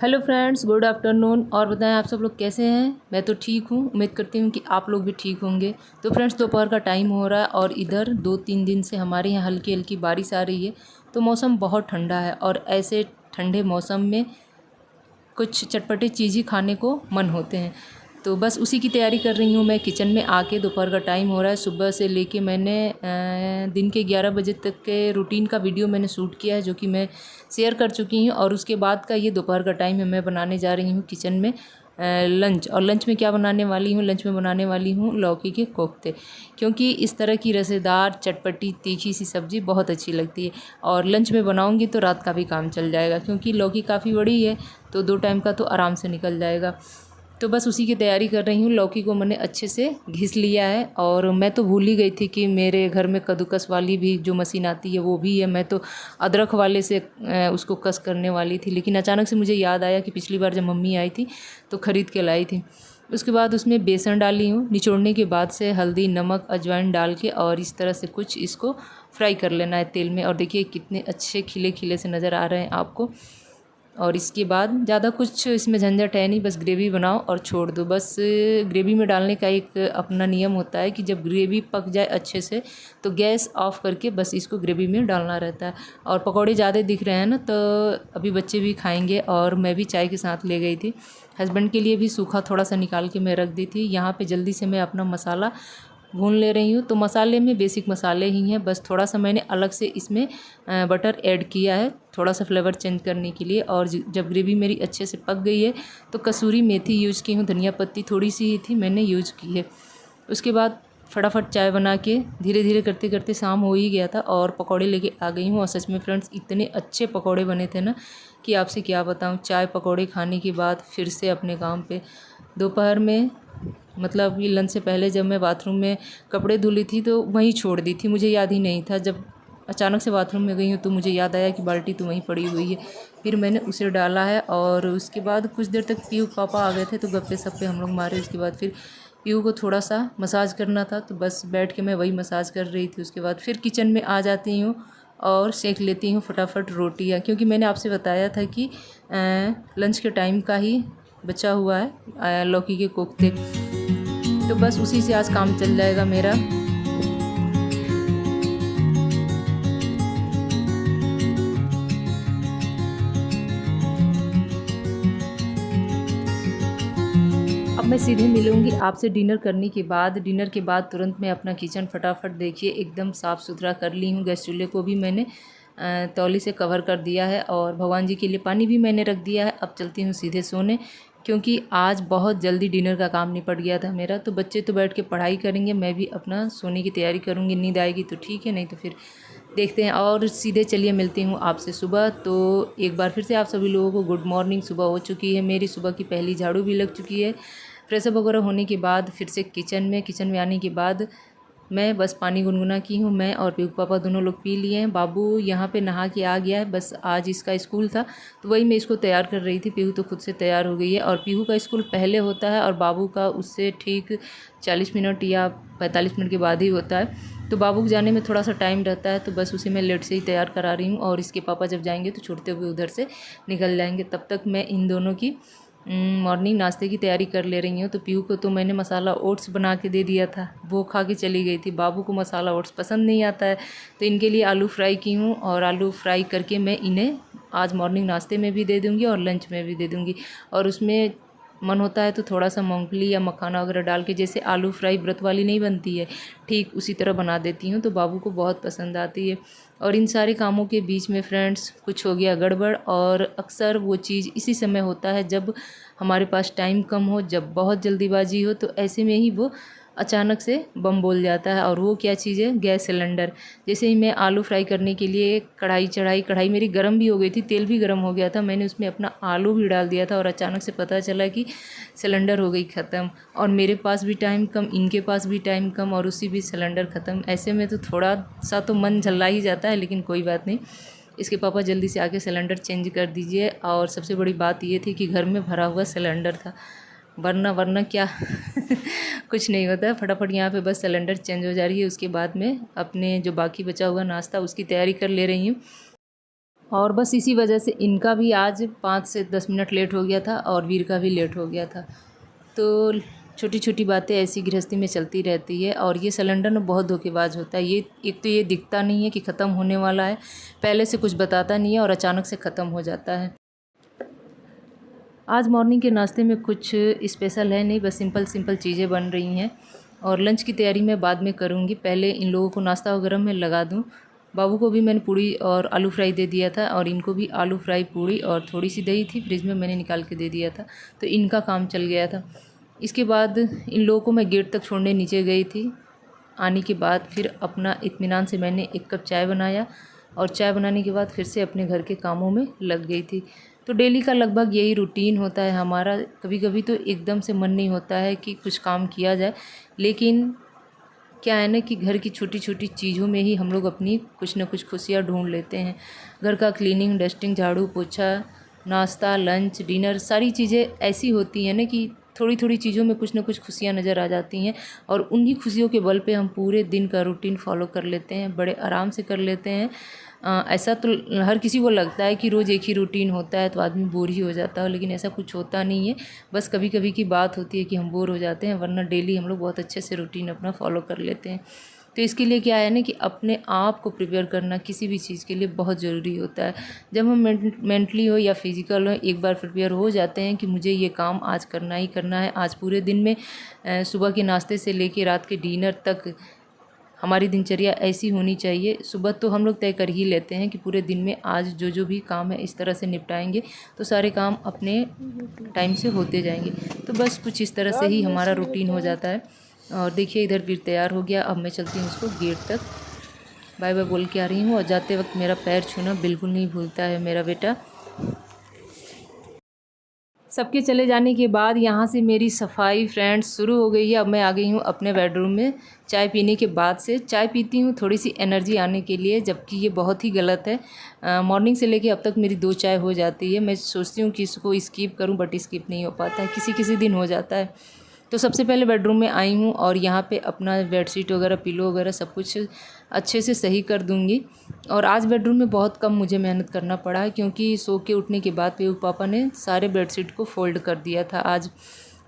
Hello friends, good afternoon. और बताएं आप सब लोग कैसे हैं। मैं तो ठीक हूँ, उम्मीद करती हूँ कि आप लोग भी ठीक होंगे। तो फ्रेंड्स, दोपहर का टाइम हो रहा है और इधर 2-3 दिन से हमारे यहाँ हल्की हल्की बारिश आ रही है। तो मौसम बहुत ठंडा है और ऐसे ठंडे मौसम में कुछ चटपटी चीज़ें खाने को मन होते हैं। तो बस उसी की तैयारी कर रही हूँ मैं किचन में आके। दोपहर का टाइम हो रहा है, सुबह से लेके मैंने दिन के 11 बजे तक के रूटीन का वीडियो मैंने शूट किया है, जो कि मैं शेयर कर चुकी हूँ। और उसके बाद का ये दोपहर का टाइम है, मैं बनाने जा रही हूँ किचन में लंच। और लंच में क्या बनाने वाली हूँ, लंच में बनाने वाली हूँ लौकी के कोफ्ते, क्योंकि इस तरह की रसेदार चटपटी तीखी सी सब्ज़ी बहुत अच्छी लगती है। और लंच में बनाऊँगी तो रात का भी काम चल जाएगा, क्योंकि लौकी काफ़ी बड़ी है तो 2 टाइम का तो आराम से निकल जाएगा। तो बस उसी की तैयारी कर रही हूँ। लौकी को मैंने अच्छे से घिस लिया है और मैं तो भूल ही गई थी कि मेरे घर में कद्दूकस वाली भी जो मशीन आती है वो भी है। मैं तो अदरक वाले से उसको कस करने वाली थी, लेकिन अचानक से मुझे याद आया कि पिछली बार जब मम्मी आई थी तो ख़रीद के लाई थी। उसके बाद उसमें बेसन डाली हूँ, निचोड़ने के बाद से हल्दी नमक अजवाइन डाल के, और इस तरह से कुछ इसको फ्राई कर लेना है तेल में। और देखिए कितने अच्छे खिले खिले से नज़र आ रहे हैं आपको। और इसके बाद ज़्यादा कुछ इसमें झंझट है नहीं, बस ग्रेवी बनाओ और छोड़ दो। बस ग्रेवी में डालने का एक अपना नियम होता है कि जब ग्रेवी पक जाए अच्छे से तो गैस ऑफ करके बस इसको ग्रेवी में डालना रहता है। और पकौड़े ज़्यादा दिख रहे हैं ना, तो अभी बच्चे भी खाएंगे और मैं भी चाय के साथ ले गई थी। हस्बैंड के लिए भी सूखा थोड़ा सा निकाल के मैं रख दी थी। यहाँ पे जल्दी से मैं अपना मसाला भून ले रही हूँ। तो मसाले में बेसिक मसाले ही हैं, बस थोड़ा सा मैंने अलग से इसमें बटर ऐड किया है थोड़ा सा फ्लेवर चेंज करने के लिए। और जब ग्रेवी मेरी अच्छे से पक गई है तो कसूरी मेथी यूज़ की हूँ, धनिया पत्ती थोड़ी सी ही थी मैंने यूज़ की है। उसके बाद फटाफट चाय बना के धीरे धीरे करते करते शाम हो ही गया था और पकौड़े लेके आ गई हूँ। और सच में फ्रेंड्स, इतने अच्छे पकौड़े बने थे ना कि आपसे क्या बताऊँ। चाय पकौड़े खाने के बाद फिर से अपने काम पे। दोपहर में मतलब ये लंच से पहले जब मैं बाथरूम में कपड़े धुली थी तो वहीं छोड़ दी थी, मुझे याद ही नहीं था। जब अचानक से बाथरूम में गई हूँ तो मुझे याद आया कि बाल्टी तो वहीं पड़ी हुई है। फिर मैंने उसे डाला है और उसके बाद कुछ देर तक पीहू पापा आ गए थे तो गप्पे सप्पे हम लोग मारे। उसके बाद फिर पीहू को थोड़ा सा मसाज करना था तो बस बैठ के मैं वही मसाज कर रही थी। उसके बाद फिर किचन में आ जाती हूँ और सेक लेती हूँ फटाफट रोटियाँ, क्योंकि मैंने आपसे बताया था कि लंच के टाइम का ही बचा हुआ है लौकी के कोफ्ते। तो बस उसी से आज काम चल जाएगा मेरा। अब मैं सीधे मिलूँगी आपसे डिनर करने के बाद। डिनर के बाद तुरंत मैं अपना किचन फटाफट देखिए एकदम साफ़ सुथरा कर ली हूँ। गैस चूल्हे को भी मैंने तौली से कवर कर दिया है और भगवान जी के लिए पानी भी मैंने रख दिया है। अब चलती हूँ सीधे सोने, क्योंकि आज बहुत जल्दी डिनर का काम निपट गया था मेरा। तो बच्चे तो बैठ के पढ़ाई करेंगे, मैं भी अपना सोने की तैयारी करूँगी। नींद आएगी तो ठीक है, नहीं तो फिर देखते हैं। और सीधे चलिए मिलती हूँ आपसे सुबह। तो एक बार फिर से आप सभी लोगों को गुड मॉर्निंग। सुबह हो चुकी है मेरी, सुबह की पहली झाड़ू भी लग चुकी है। फ्रेशअप वगैरह होने के बाद फिर से किचन में आने के बाद मैं बस पानी गुनगुना की हूँ। मैं और पीहू पापा दोनों लोग पी लिए हैं। बाबू यहाँ पे नहा के आ गया है, बस आज इसका स्कूल था तो वही मैं इसको तैयार कर रही थी। पीहू तो खुद से तैयार हो गई है और पीहू का स्कूल पहले होता है और बाबू का उससे ठीक 40 मिनट या 45 मिनट के बाद ही होता है। तो बाबू को जाने में थोड़ा सा टाइम रहता है, तो बस उसे मैं लेट से ही तैयार करा रही हूँ। और इसके पापा जब जाएंगे तो छोड़ते हुए उधर से निकल जाएंगे। तब तक मैं इन दोनों की मॉर्निंग नाश्ते की तैयारी कर ले रही हूँ। तो पीहू को तो मैंने मसाला ओट्स बना के दे दिया था, वो खा के चली गई थी। बाबू को मसाला ओट्स पसंद नहीं आता है, तो इनके लिए आलू फ्राई की हूँ और आलू फ्राई करके मैं इन्हें आज मॉर्निंग नाश्ते में भी दे दूँगी और लंच में भी दे दूँगी। और उसमें मन होता है तो थोड़ा सा मूंगफली या मखाना वगैरह डाल के, जैसे आलू फ्राई व्रत वाली नहीं बनती है, ठीक उसी तरह बना देती हूँ। तो बाबू को बहुत पसंद आती है। और इन सारे कामों के बीच में फ्रेंड्स कुछ हो गया गड़बड़, और अक्सर वो चीज़ इसी समय होता है जब हमारे पास टाइम कम हो, जब बहुत जल्दीबाजी हो, तो ऐसे में ही वो अचानक से बम बोल जाता है। और वो क्या चीज़ है, गैस सिलेंडर। जैसे ही मैं आलू फ्राई करने के लिए कढ़ाई चढ़ाई, कढ़ाई मेरी गर्म भी हो गई थी, तेल भी गर्म हो गया था, मैंने उसमें अपना आलू भी डाल दिया था और अचानक से पता चला कि सिलेंडर हो गई ख़त्म। और मेरे पास भी टाइम कम, इनके पास भी टाइम कम, और उसी भी सिलेंडर ख़त्म। ऐसे में तो थोड़ा सा तो मन झल्ला ही जाता है, लेकिन कोई बात नहीं। इसके पापा जल्दी से आके सिलेंडर चेंज कर दीजिए। और सबसे बड़ी बात ये थी कि घर में भरा हुआ सिलेंडर था, वरना क्या कुछ नहीं होता है। फटाफट यहाँ पे बस सिलेंडर चेंज हो जा रही है। उसके बाद में अपने जो बाकी बचा हुआ नाश्ता उसकी तैयारी कर ले रही हूँ। और बस इसी वजह से इनका भी आज 5 से 10 मिनट लेट हो गया था और वीर का भी लेट हो गया था। तो छोटी छोटी बातें ऐसी गृहस्थी में चलती रहती है। और ये सिलेंडर ना बहुत धोखेबाज होता है। ये एक तो ये दिखता नहीं है कि ख़त्म होने वाला है, पहले से कुछ बताता नहीं है और अचानक से ख़त्म हो जाता है। आज मॉर्निंग के नाश्ते में कुछ स्पेशल है नहीं, बस सिंपल सिंपल चीज़ें बन रही हैं। और लंच की तैयारी मैं बाद में करूँगी, पहले इन लोगों को नाश्ता वगैरह में लगा दूँ। बाबू को भी मैंने पूड़ी और आलू फ्राई दे दिया था और इनको भी आलू फ्राई पूड़ी और थोड़ी सी दही थी फ्रिज में, मैंने निकाल के दे दिया था, तो इनका काम चल गया था। इसके बाद इन लोगों को मैं गेट तक छोड़ने नीचे गई थी। आने के बाद फिर अपना इत्मीनान से मैंने 1 कप चाय बनाया और चाय बनाने के बाद फिर से अपने घर के कामों में लग गई थी। तो डेली का लगभग यही रूटीन होता है हमारा। कभी कभी तो एकदम से मन नहीं होता है कि कुछ काम किया जाए, लेकिन क्या है ना कि घर की छोटी छोटी चीज़ों में ही हम लोग अपनी कुछ ना कुछ खुशियाँ ढूंढ लेते हैं। घर का क्लीनिंग, डस्टिंग, झाड़ू पोछा, नाश्ता, लंच, डिनर, सारी चीज़ें ऐसी होती हैं ना कि थोड़ी थोड़ी चीज़ों में कुछ ना कुछ खुशियाँ नज़र आ जाती हैं और उन्हीं खुशियों के बल पे हम पूरे दिन का रूटीन फॉलो कर लेते हैं, बड़े आराम से कर लेते हैं। ऐसा तो हर किसी को लगता है कि रोज़ एक ही रूटीन होता है तो आदमी बोर ही हो जाता है, लेकिन ऐसा कुछ होता नहीं है। बस कभी कभी की बात होती है कि हम बोर हो जाते हैं, वरना डेली हम लोग बहुत अच्छे से रूटीन अपना फॉलो कर लेते हैं। तो इसके लिए क्या है ना कि अपने आप को प्रिपेयर करना किसी भी चीज़ के लिए बहुत ज़रूरी होता है। जब हम मेंटली हो या फिज़िकल हो एक बार प्रिपेयर हो जाते हैं कि मुझे ये काम आज करना ही करना है, आज पूरे दिन में सुबह के नाश्ते से लेके रात के डिनर तक हमारी दिनचर्या ऐसी होनी चाहिए। सुबह तो हम लोग तय कर ही लेते हैं कि पूरे दिन में आज जो जो भी काम है इस तरह से निपटाएंगे, तो सारे काम अपने टाइम से होते जाएंगे। तो बस कुछ इस तरह से ही हमारा रूटीन हो जाता है। और देखिए इधर फिर तैयार हो गया, अब मैं चलती हूँ उसको गेट तक बाय बाय बोल के आ रही हूँ। और जाते वक्त मेरा पैर छूना बिल्कुल नहीं भूलता है मेरा बेटा। सबके चले जाने के बाद यहाँ से मेरी सफाई फ्रेंड्स शुरू हो गई है। अब मैं आ गई हूँ अपने बेडरूम में। चाय पीने के बाद से चाय पीती हूँ थोड़ी सी एनर्जी आने के लिए, जबकि ये बहुत ही गलत है। मॉर्निंग से लेके अब तक मेरी 2 चाय हो जाती है। मैं सोचती हूँ कि इसको स्किप करूँ, बट स्किप नहीं हो पाता है, किसी किसी दिन हो जाता है। तो सबसे पहले बेडरूम में आई हूँ और यहाँ पे अपना बेडशीट वगैरह, पिलो वगैरह सब कुछ अच्छे से सही कर दूँगी। और आज बेडरूम में बहुत कम मुझे मेहनत करना पड़ा है, क्योंकि सो के उठने के बाद पे पापा ने सारे बेडशीट को फ़ोल्ड कर दिया था आज।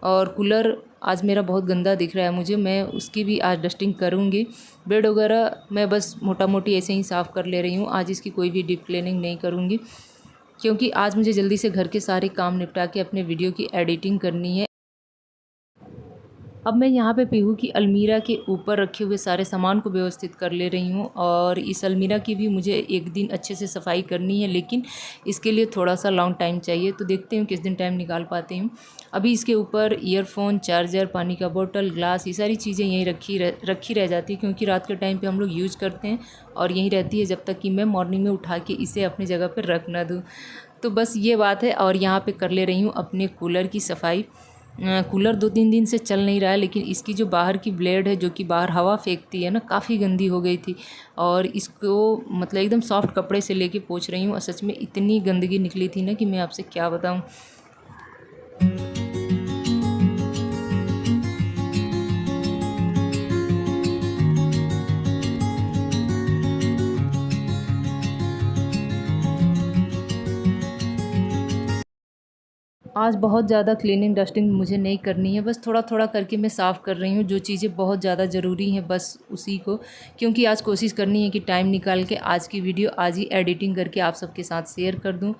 और कूलर आज मेरा बहुत गंदा दिख रहा है मुझे, मैं उसकी भी आज डस्टिंग करूँगी। बेड वगैरह मैं बस मोटा मोटी ऐसे ही साफ़ कर ले रही हूँ, आज इसकी कोई भी डीप क्लीनिंग नहीं करूँगी, क्योंकि आज मुझे जल्दी से घर के सारे काम निपटा के अपने वीडियो की एडिटिंग करनी है। अब मैं यहाँ पे पीहू की अलमीरा के ऊपर रखे हुए सारे सामान को व्यवस्थित कर ले रही हूँ। और इस अलमीरा की भी मुझे एक दिन अच्छे से सफाई करनी है, लेकिन इसके लिए थोड़ा सा लॉन्ग टाइम चाहिए, तो देखते हूँ किस दिन टाइम निकाल पाती हूँ। अभी इसके ऊपर ईयरफोन, चार्जर, पानी का बोतल, ग्लास, ये सारी चीज़ें यहीं रखी रह जाती है, क्योंकि रात के टाइम पर हम लोग यूज़ करते हैं और यहीं रहती है जब तक कि मैं मॉर्निंग में उठा के इसे अपनी जगह पर रख ना दूँ। तो बस ये बात है। और यहाँ पर कर ले रही हूँ अपने कूलर की सफाई। कूलर 2-3 दिन से चल नहीं रहा है, लेकिन इसकी जो बाहर की ब्लेड है जो कि बाहर हवा फेंकती है ना, काफ़ी गंदी हो गई थी। और इसको मतलब एकदम सॉफ्ट कपड़े से लेके पोंछ रही हूँ और सच में इतनी गंदगी निकली थी ना कि मैं आपसे क्या बताऊँ। आज बहुत ज़्यादा क्लीनिंग डस्टिंग मुझे नहीं करनी है, बस थोड़ा थोड़ा करके मैं साफ़ कर रही हूँ। जो चीज़ें बहुत ज़्यादा ज़रूरी हैं बस उसी को, क्योंकि आज कोशिश करनी है कि टाइम निकाल के आज की वीडियो आज ही एडिटिंग करके आप सबके साथ शेयर कर दूँ।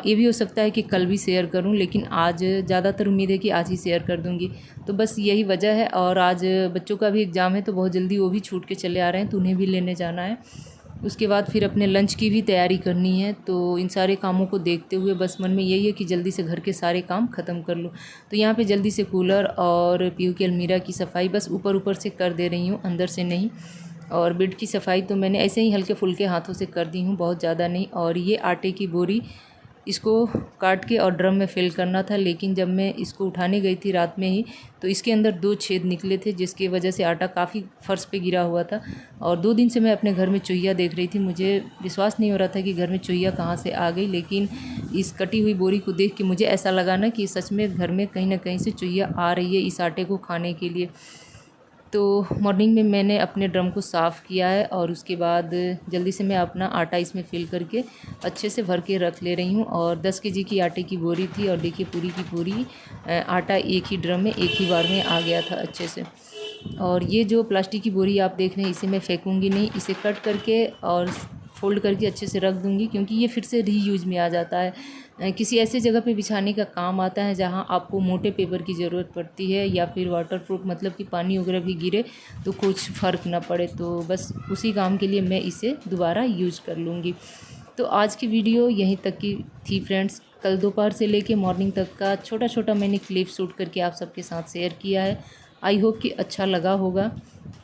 ये भी हो सकता है कि कल भी शेयर करूँ, लेकिन आज ज़्यादातर उम्मीद है कि आज ही शेयर कर दूँगी। तो बस यही वजह है। और आज बच्चों का भी एग्ज़ाम है, तो बहुत जल्दी वो भी छूट के चले आ रहे हैं, तो उन्हें भी लेने जाना है। उसके बाद फिर अपने लंच की भी तैयारी करनी है। तो इन सारे कामों को देखते हुए बस मन में यही है कि जल्दी से घर के सारे काम ख़त्म कर लूँ। तो यहाँ पे जल्दी से कूलर और पीयू की अलमीरा की सफाई बस ऊपर ऊपर से कर दे रही हूँ, अंदर से नहीं। और बेड की सफाई तो मैंने ऐसे ही हल्के फुल्के हाथों से कर दी हूँ, बहुत ज़्यादा नहीं। और ये आटे की बोरी, इसको काट के और ड्रम में फिल करना था, लेकिन जब मैं इसको उठाने गई थी रात में ही, तो इसके अंदर 2 छेद निकले थे, जिसकी वजह से आटा काफ़ी फर्श पे गिरा हुआ था। और 2 दिन से मैं अपने घर में चुहिया देख रही थी, मुझे विश्वास नहीं हो रहा था कि घर में चुहिया कहाँ से आ गई। लेकिन इस कटी हुई बोरी को देख के मुझे ऐसा लगा ना कि सच में घर में कहीं ना कहीं से चुहिया आ रही है इस आटे को खाने के लिए। तो मॉर्निंग में मैंने अपने ड्रम को साफ़ किया है और उसके बाद जल्दी से मैं अपना आटा इसमें फिल करके अच्छे से भर के रख ले रही हूँ। और 10 केजी की आटे की बोरी थी और देखिए पूरी की पूरी आटा एक ही ड्रम में एक ही बार में आ गया था अच्छे से। और ये जो प्लास्टिक की बोरी आप देख रहे हैं इसे मैं फेंकूँगी नहीं, इसे कट करके और फ़ोल्ड करके अच्छे से रख दूँगी, क्योंकि ये फिर से रीयूज़ में आ जाता है। किसी ऐसे जगह पे बिछाने का काम आता है जहाँ आपको मोटे पेपर की ज़रूरत पड़ती है या फिर वाटरप्रूफ, मतलब कि पानी वगैरह भी गिरे तो कुछ फ़र्क ना पड़े। तो बस उसी काम के लिए मैं इसे दोबारा यूज़ कर लूँगी। तो आज की वीडियो यहीं तक की थी फ्रेंड्स। कल दोपहर से लेके मॉर्निंग तक का छोटा छोटा मैंने क्लिप शूट करके आप सबके साथ शेयर किया है। आई होप कि अच्छा लगा होगा।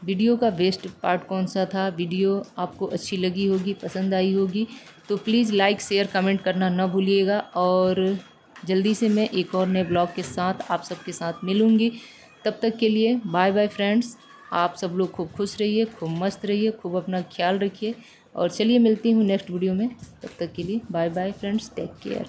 वीडियो का बेस्ट पार्ट कौन सा था, वीडियो आपको अच्छी लगी होगी, पसंद आई होगी तो प्लीज़ लाइक शेयर कमेंट करना ना भूलिएगा। और जल्दी से मैं एक और नए ब्लॉग के साथ आप सबके साथ मिलूँगी। तब तक के लिए बाय बाय फ्रेंड्स। आप सब लोग खूब खुश रहिए, खूब मस्त रहिए, खूब अपना ख्याल रखिए और चलिए मिलती हूँ नेक्स्ट वीडियो में। तब तक के लिए bye bye friends, take care.